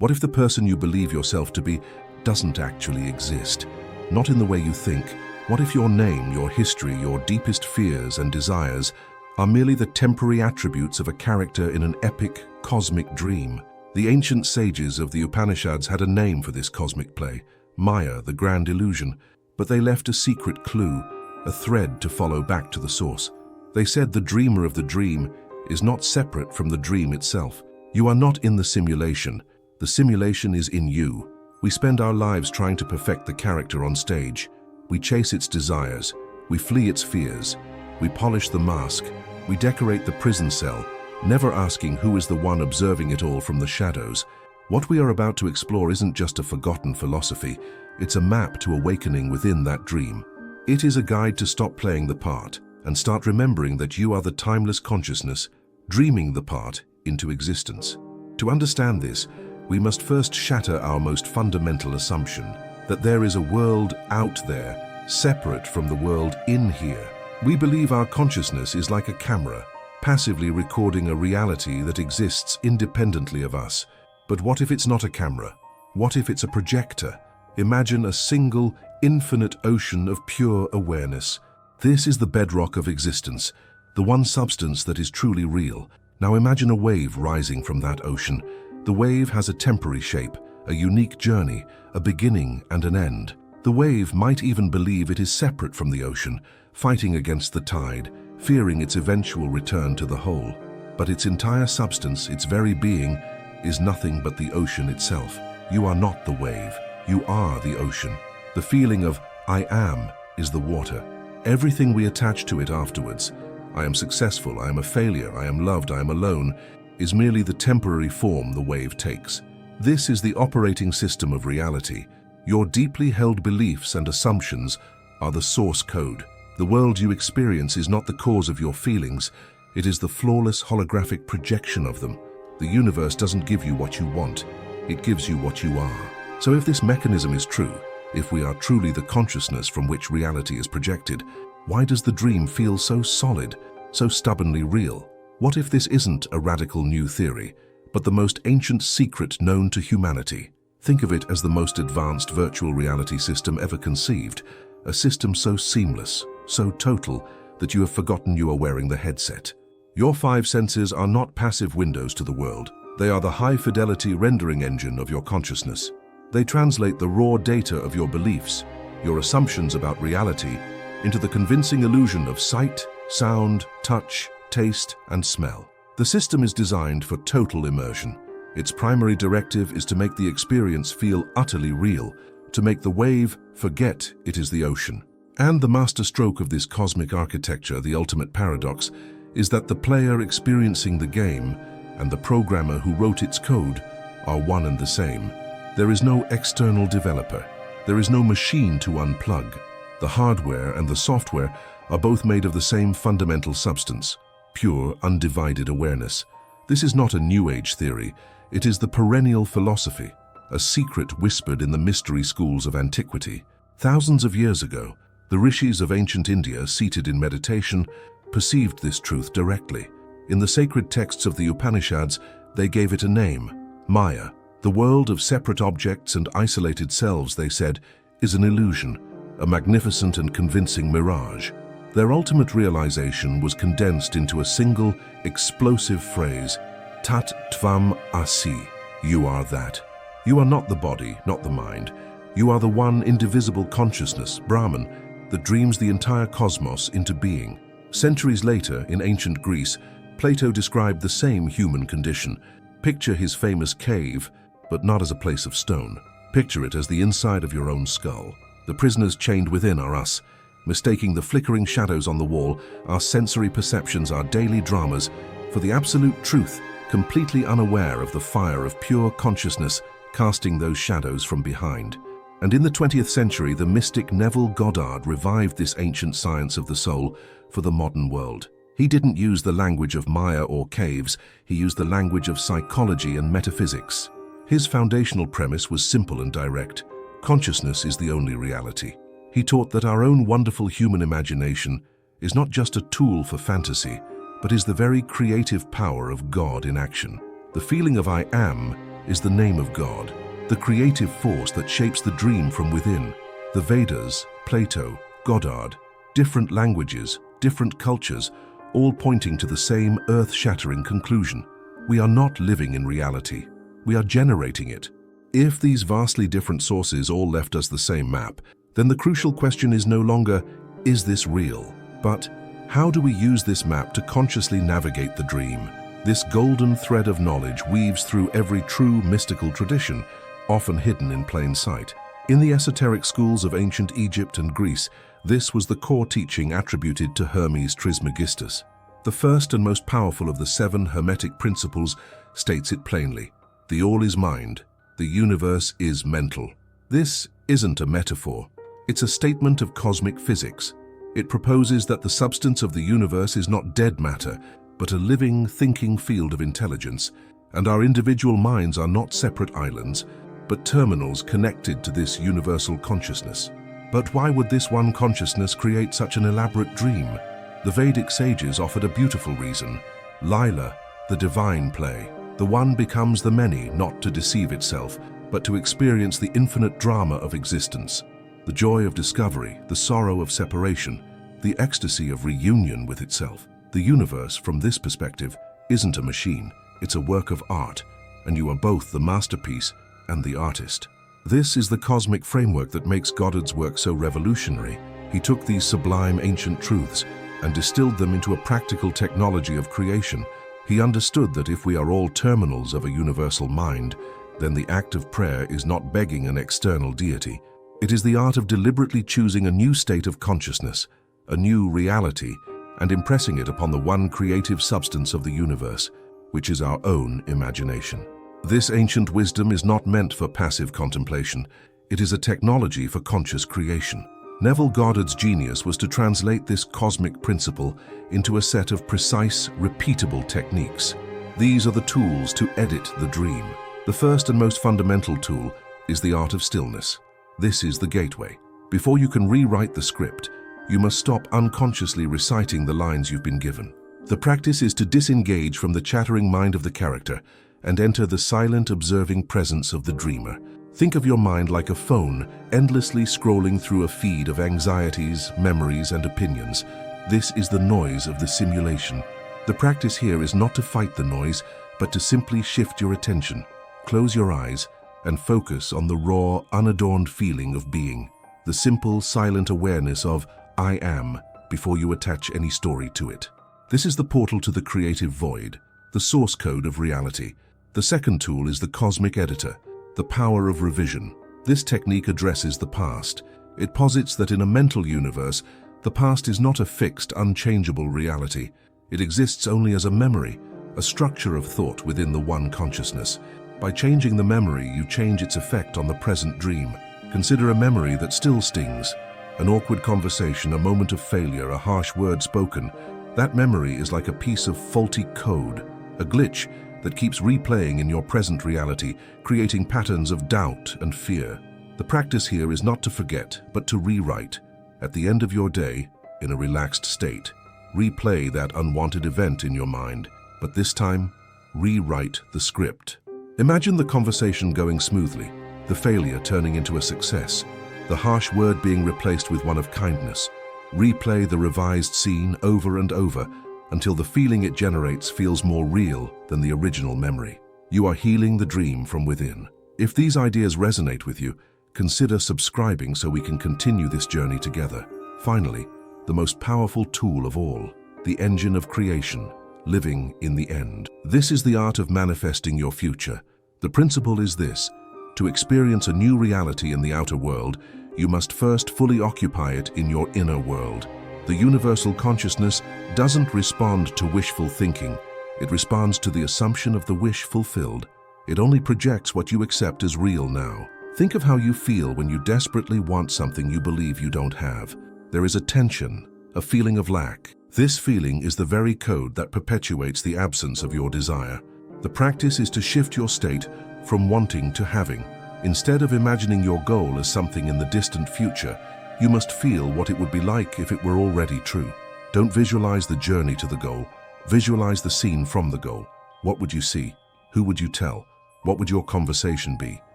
What if the person you believe yourself to be doesn't actually exist? Not in the way you think. What if your name, your history, your deepest fears and desires are merely the temporary attributes of a character in an epic, cosmic dream? The ancient sages of the Upanishads had a name for this cosmic play, Maya, the grand illusion, but they left a secret clue, a thread to follow back to the source. They said the dreamer of the dream is not separate from the dream itself. You are not in the simulation. The simulation is in you. We spend our lives trying to perfect the character on stage. We chase its desires. We flee its fears. We polish the mask. We decorate the prison cell, never asking who is the one observing it all from the shadows. What we are about to explore isn't just a forgotten philosophy. It's a map to awakening within that dream. It is a guide to stop playing the part and start remembering that you are the timeless consciousness, dreaming the part into existence. To understand this, we must first shatter our most fundamental assumption, that there is a world out there, separate from the world in here. We believe our consciousness is like a camera, passively recording a reality that exists independently of us. But what if it's not a camera? What if it's a projector? Imagine a single, infinite ocean of pure awareness. This is the bedrock of existence, the one substance that is truly real. Now imagine a wave rising from that ocean. The wave has a temporary shape, a unique journey, a beginning and an end. The wave might even believe it is separate from the ocean, fighting against the tide, fearing its eventual return to the whole. But its entire substance, its very being, is nothing but the ocean itself. You are not the wave. You are the ocean. The feeling of I am is the water. Everything we attach to it afterwards, I am successful, I am a failure, I am loved, I am alone, is merely the temporary form the wave takes. This is the operating system of reality. Your deeply held beliefs and assumptions are the source code. The world you experience is not the cause of your feelings. It is the flawless holographic projection of them. The universe doesn't give you what you want. It gives you what you are. So if this mechanism is true, if we are truly the consciousness from which reality is projected, why does the dream feel so solid, so stubbornly real? What if this isn't a radical new theory, but the most ancient secret known to humanity? Think of it as the most advanced virtual reality system ever conceived, a system so seamless, so total, that you have forgotten you are wearing the headset. Your five senses are not passive windows to the world. They are the high-fidelity rendering engine of your consciousness. They translate the raw data of your beliefs, your assumptions about reality, into the convincing illusion of sight, sound, touch, taste, and smell. The system is designed for total immersion. Its primary directive is to make the experience feel utterly real, to make the wave forget it is the ocean. And the masterstroke of this cosmic architecture, the ultimate paradox, is that the player experiencing the game and the programmer who wrote its code are one and the same. There is no external developer. There is no machine to unplug. The hardware and the software are both made of the same fundamental substance, pure, undivided awareness. This is not a New Age theory. It is the perennial philosophy, a secret whispered in the mystery schools of antiquity. Thousands of years ago, the rishis of ancient India, seated in meditation, perceived this truth directly. In the sacred texts of the Upanishads, they gave it a name, Maya. The world of separate objects and isolated selves, they said, is an illusion, a magnificent and convincing mirage. Their ultimate realization was condensed into a single, explosive phrase, Tat Tvam Asi, you are that. You are not the body, not the mind. You are the one indivisible consciousness, Brahman, that dreams the entire cosmos into being. Centuries later, in ancient Greece, Plato described the same human condition. Picture his famous cave, but not as a place of stone. Picture it as the inside of your own skull. The prisoners chained within are us. Mistaking the flickering shadows on the wall, our sensory perceptions, our daily dramas, for the absolute truth, completely unaware of the fire of pure consciousness casting those shadows from behind. And in the 20th century, the mystic Neville Goddard revived this ancient science of the soul for the modern world. He didn't use the language of Maya or caves, he used the language of psychology and metaphysics. His foundational premise was simple and direct. Consciousness is the only reality. He taught that our own wonderful human imagination is not just a tool for fantasy, but is the very creative power of God in action. The feeling of I am is the name of God, the creative force that shapes the dream from within. The Vedas, Plato, Goddard, different languages, different cultures, all pointing to the same earth-shattering conclusion. We are not living in reality. We are generating it. If these vastly different sources all left us the same map, then the crucial question is no longer, is this real? But how do we use this map to consciously navigate the dream? This golden thread of knowledge weaves through every true mystical tradition, often hidden in plain sight. In the esoteric schools of ancient Egypt and Greece, this was the core teaching attributed to Hermes Trismegistus. The first and most powerful of the 7 Hermetic principles states it plainly. The all is mind. The universe is mental. This isn't a metaphor. It's a statement of cosmic physics. It proposes that the substance of the universe is not dead matter, but a living, thinking field of intelligence, and our individual minds are not separate islands, but terminals connected to this universal consciousness. But why would this one consciousness create such an elaborate dream? The Vedic sages offered a beautiful reason. Lila, the divine play. The one becomes the many, not to deceive itself, but to experience the infinite drama of existence. The joy of discovery, the sorrow of separation, the ecstasy of reunion with itself. The universe, from this perspective, isn't a machine, it's a work of art, and you are both the masterpiece and the artist. This is the cosmic framework that makes Goddard's work so revolutionary. He took these sublime ancient truths and distilled them into a practical technology of creation. He understood that if we are all terminals of a universal mind, then the act of prayer is not begging an external deity. It is the art of deliberately choosing a new state of consciousness, a new reality, and impressing it upon the one creative substance of the universe, which is our own imagination. This ancient wisdom is not meant for passive contemplation. It is a technology for conscious creation. Neville Goddard's genius was to translate this cosmic principle into a set of precise, repeatable techniques. These are the tools to edit the dream. The first and most fundamental tool is the art of stillness. This is the gateway. Before you can rewrite the script, you must stop unconsciously reciting the lines you've been given. The practice is to disengage from the chattering mind of the character and enter the silent, observing presence of the dreamer. Think of your mind like a phone, endlessly scrolling through a feed of anxieties, memories, and opinions. This is the noise of the simulation. The practice here is not to fight the noise, but to simply shift your attention. Close your eyes and focus on the raw, unadorned feeling of being. The simple, silent awareness of I am before you attach any story to it. This is the portal to the creative void, the source code of reality. The second tool is the cosmic editor, the power of revision. This technique addresses the past. It posits that in a mental universe, the past is not a fixed, unchangeable reality. It exists only as a memory, a structure of thought within the one consciousness. By changing the memory, you change its effect on the present dream. Consider a memory that still stings. An awkward conversation, a moment of failure, a harsh word spoken. That memory is like a piece of faulty code, a glitch that keeps replaying in your present reality, creating patterns of doubt and fear. The practice here is not to forget, but to rewrite. At the end of your day, in a relaxed state, replay that unwanted event in your mind, but this time, rewrite the script. Imagine the conversation going smoothly, the failure turning into a success, the harsh word being replaced with one of kindness. Replay the revised scene over and over until the feeling it generates feels more real than the original memory. You are healing the dream from within. If these ideas resonate with you, consider subscribing so we can continue this journey together. Finally, the most powerful tool of all, the engine of creation, living in the end. This is the art of manifesting your future. The principle is this: to experience a new reality in the outer world, you must first fully occupy it in your inner world. The universal consciousness doesn't respond to wishful thinking. It responds to the assumption of the wish fulfilled. It only projects what you accept as real now. Think of how you feel when you desperately want something you believe you don't have. There is a tension, a feeling of lack. This feeling is the very code that perpetuates the absence of your desire. The practice is to shift your state from wanting to having. Instead of imagining your goal as something in the distant future, you must feel what it would be like if it were already true. Don't visualize the journey to the goal. Visualize the scene from the goal. What would you see? Who would you tell? What would your conversation be?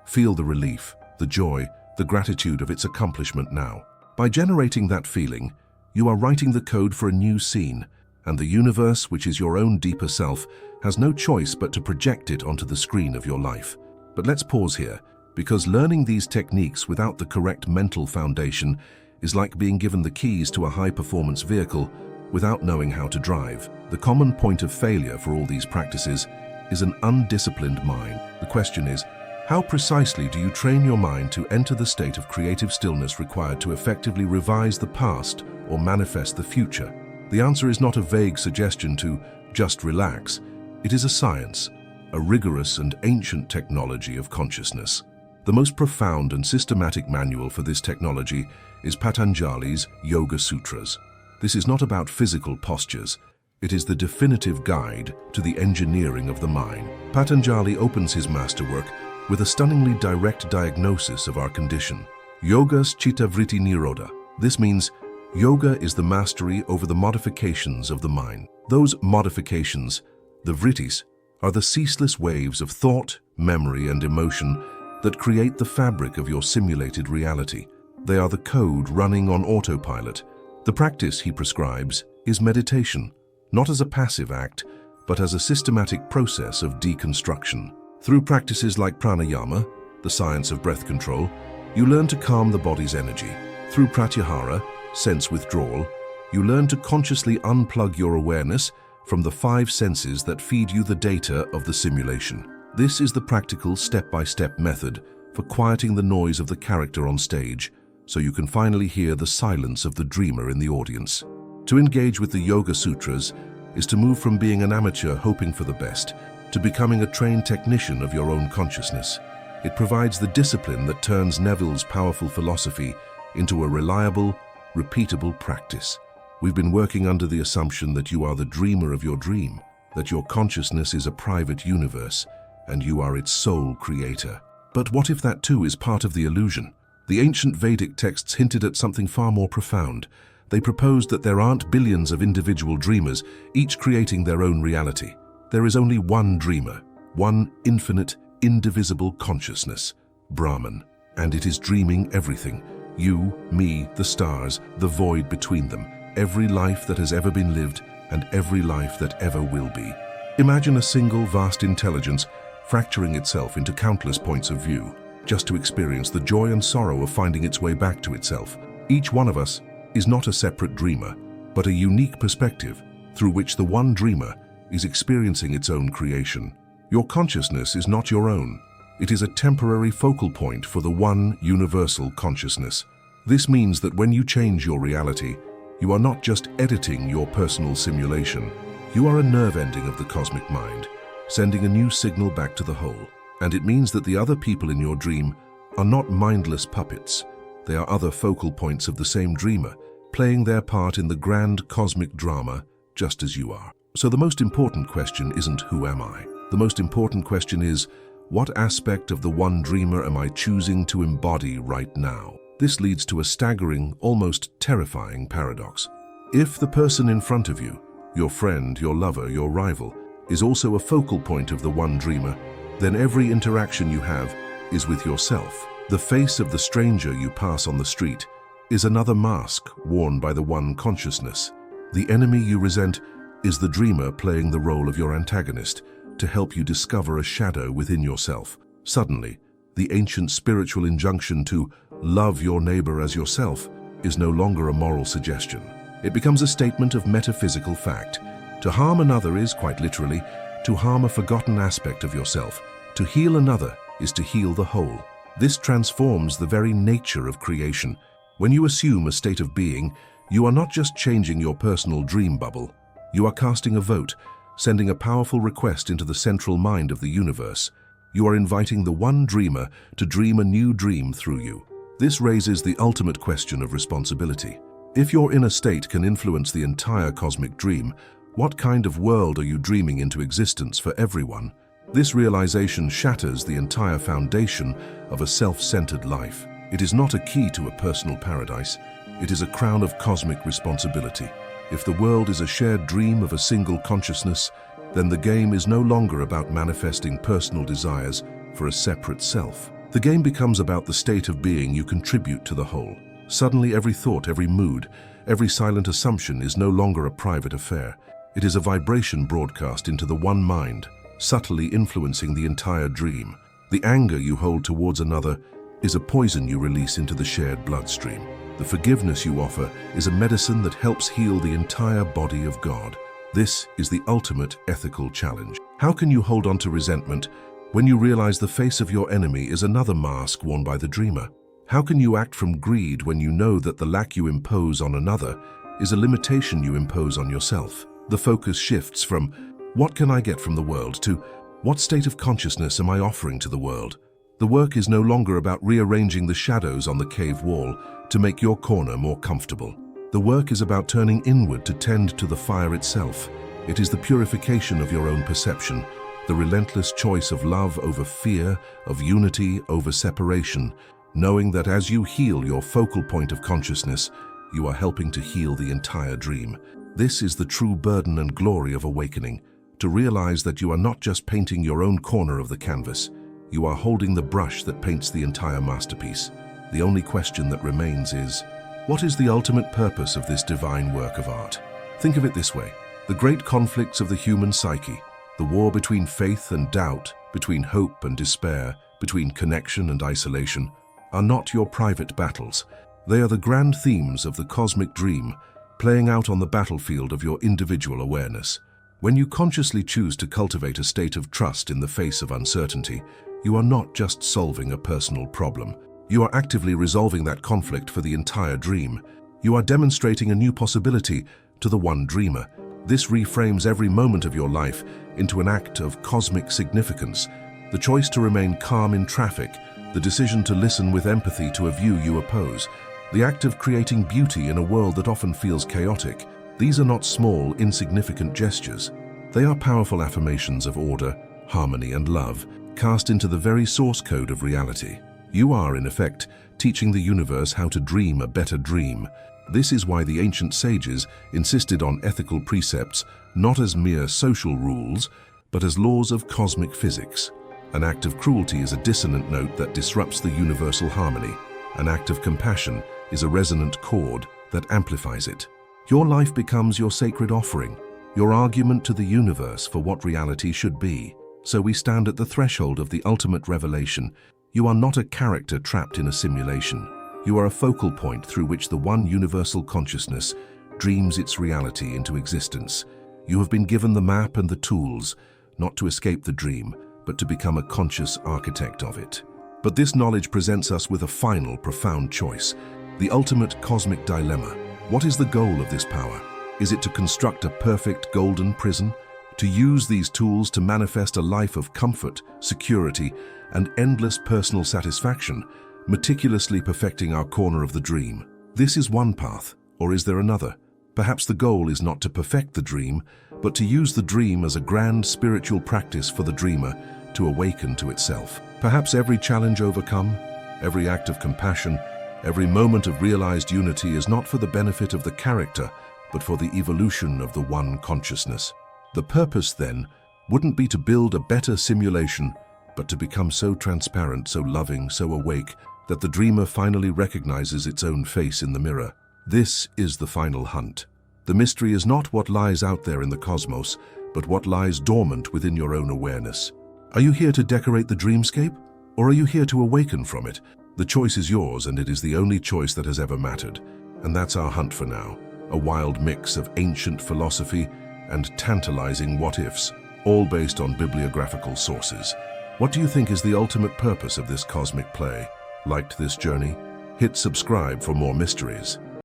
Feel the relief, the joy, the gratitude of its accomplishment now. By generating that feeling, you are writing the code for a new scene, and the universe, which is your own deeper self, has no choice but to project it onto the screen of your life. But let's pause here, because learning these techniques without the correct mental foundation is like being given the keys to a high-performance vehicle without knowing how to drive. The common point of failure for all these practices is an undisciplined mind. The question is, how precisely do you train your mind to enter the state of creative stillness required to effectively revise the past or manifest the future? The answer is not a vague suggestion to just relax. It is a science, a rigorous and ancient technology of consciousness. The most profound and systematic manual for this technology is Patanjali's Yoga Sutras. This is not about physical postures. It is the definitive guide to the engineering of the mind. Patanjali opens his masterwork with a stunningly direct diagnosis of our condition. Yogas Chitta Vritti Nirodha. This means yoga is the mastery over the modifications of the mind. Those modifications, the vrittis, are the ceaseless waves of thought, memory, and emotion that create the fabric of your simulated reality. They are the code running on autopilot. The practice he prescribes is meditation, not as a passive act, but as a systematic process of deconstruction. Through practices like pranayama, the science of breath control, you learn to calm the body's energy. Through pratyahara, sense withdrawal, you learn to consciously unplug your awareness from the 5 senses that feed you the data of the simulation. This is the practical step-by-step method for quieting the noise of the character on stage, so you can finally hear the silence of the dreamer in the audience. To engage with the Yoga Sutras is to move from being an amateur hoping for the best to becoming a trained technician of your own consciousness. It provides the discipline that turns Neville's powerful philosophy into a reliable, repeatable practice. We've been working under the assumption that you are the dreamer of your dream, that your consciousness is a private universe, and you are its sole creator. But what if that too is part of the illusion? The ancient Vedic texts hinted at something far more profound. They proposed that there aren't billions of individual dreamers, each creating their own reality. There is only one dreamer, one infinite, indivisible consciousness, Brahman, and it is dreaming everything. You, me, the stars, the void between them, every life that has ever been lived and every life that ever will be. Imagine a single vast intelligence fracturing itself into countless points of view, just to experience the joy and sorrow of finding its way back to itself. Each one of us is not a separate dreamer, but a unique perspective through which the one dreamer is experiencing its own creation. Your consciousness is not your own. It is a temporary focal point for the one universal consciousness. This means that when you change your reality, you are not just editing your personal simulation. You are a nerve ending of the cosmic mind, sending a new signal back to the whole. And it means that the other people in your dream are not mindless puppets. They are other focal points of the same dreamer, playing their part in the grand cosmic drama just as you are. So the most important question isn't who am I? The most important question is, what aspect of the one dreamer am I choosing to embody right now? This leads to a staggering, almost terrifying paradox. If the person in front of you, your friend, your lover, your rival, is also a focal point of the one dreamer, then every interaction you have is with yourself. The face of the stranger you pass on the street is another mask worn by the one consciousness. The enemy you resent is the dreamer playing the role of your antagonist to help you discover a shadow within yourself. Suddenly, the ancient spiritual injunction to love your neighbor as yourself is no longer a moral suggestion. It becomes a statement of metaphysical fact. To harm another is, quite literally, to harm a forgotten aspect of yourself. To heal another is to heal the whole. This transforms the very nature of creation. When you assume a state of being, you are not just changing your personal dream bubble. You are casting a vote, sending a powerful request into the central mind of the universe. You are inviting the one dreamer to dream a new dream through you. This raises the ultimate question of responsibility. If your inner state can influence the entire cosmic dream, what kind of world are you dreaming into existence for everyone? This realization shatters the entire foundation of a self-centered life. It is not a key to a personal paradise. It is a crown of cosmic responsibility. If the world is a shared dream of a single consciousness, then the game is no longer about manifesting personal desires for a separate self. The game becomes about the state of being you contribute to the whole. Suddenly, every thought, every mood, every silent assumption is no longer a private affair. It is a vibration broadcast into the one mind, subtly influencing the entire dream. The anger you hold towards another is a poison you release into the shared bloodstream. The forgiveness you offer is a medicine that helps heal the entire body of God. This is the ultimate ethical challenge. How can you hold on to resentment when you realize the face of your enemy is another mask worn by the dreamer? How can you act from greed when you know that the lack you impose on another is a limitation you impose on yourself? The focus shifts from, what can I get from the world, to, what state of consciousness am I offering to the world? The work is no longer about rearranging the shadows on the cave wall to make your corner more comfortable. The work is about turning inward to tend to the fire itself. It is the purification of your own perception, the relentless choice of love over fear, of unity over separation, knowing that as you heal your focal point of consciousness, you are helping to heal the entire dream. This is the true burden and glory of awakening, to realize that you are not just painting your own corner of the canvas, you are holding the brush that paints the entire masterpiece. The only question that remains is, what is the ultimate purpose of this divine work of art? Think of it this way: the great conflicts of the human psyche, the war between faith and doubt, between hope and despair, between connection and isolation, are not your private battles. They are the grand themes of the cosmic dream, playing out on the battlefield of your individual awareness. When you consciously choose to cultivate a state of trust in the face of uncertainty, you are not just solving a personal problem. You are actively resolving that conflict for the entire dream. You are demonstrating a new possibility to the one dreamer. This reframes every moment of your life into an act of cosmic significance. The choice to remain calm in traffic, the decision to listen with empathy to a view you oppose, the act of creating beauty in a world that often feels chaotic. These are not small, insignificant gestures. They are powerful affirmations of order, harmony, and love, cast into the very source code of reality. You are, in effect, teaching the universe how to dream a better dream. This is why the ancient sages insisted on ethical precepts not as mere social rules, but as laws of cosmic physics. An act of cruelty is a dissonant note that disrupts the universal harmony. An act of compassion is a resonant chord that amplifies it. Your life becomes your sacred offering, your argument to the universe for what reality should be. So we stand at the threshold of the ultimate revelation. You are not a character trapped in a simulation. You are a focal point through which the one universal consciousness dreams its reality into existence. You have been given the map and the tools, not to escape the dream, but to become a conscious architect of it. But this knowledge presents us with a final, profound choice, the ultimate cosmic dilemma. What is the goal of this power? Is it to construct a perfect golden prison? To use these tools to manifest a life of comfort, security, and endless personal satisfaction, meticulously perfecting our corner of the dream? This is one path, or is there another? Perhaps the goal is not to perfect the dream, but to use the dream as a grand spiritual practice for the dreamer to awaken to itself. Perhaps every challenge overcome, every act of compassion, every moment of realized unity is not for the benefit of the character, but for the evolution of the one consciousness. The purpose, then, wouldn't be to build a better simulation, but to become so transparent, so loving, so awake, that the dreamer finally recognizes its own face in the mirror. This is the final hunt. The mystery is not what lies out there in the cosmos, but what lies dormant within your own awareness. Are you here to decorate the dreamscape, or are you here to awaken from it? The choice is yours, and it is the only choice that has ever mattered. And that's our hunt for now, a wild mix of ancient philosophy and tantalizing what-ifs, all based on bibliographical sources. What do you think is the ultimate purpose of this cosmic play? Liked this journey? Hit subscribe for more mysteries.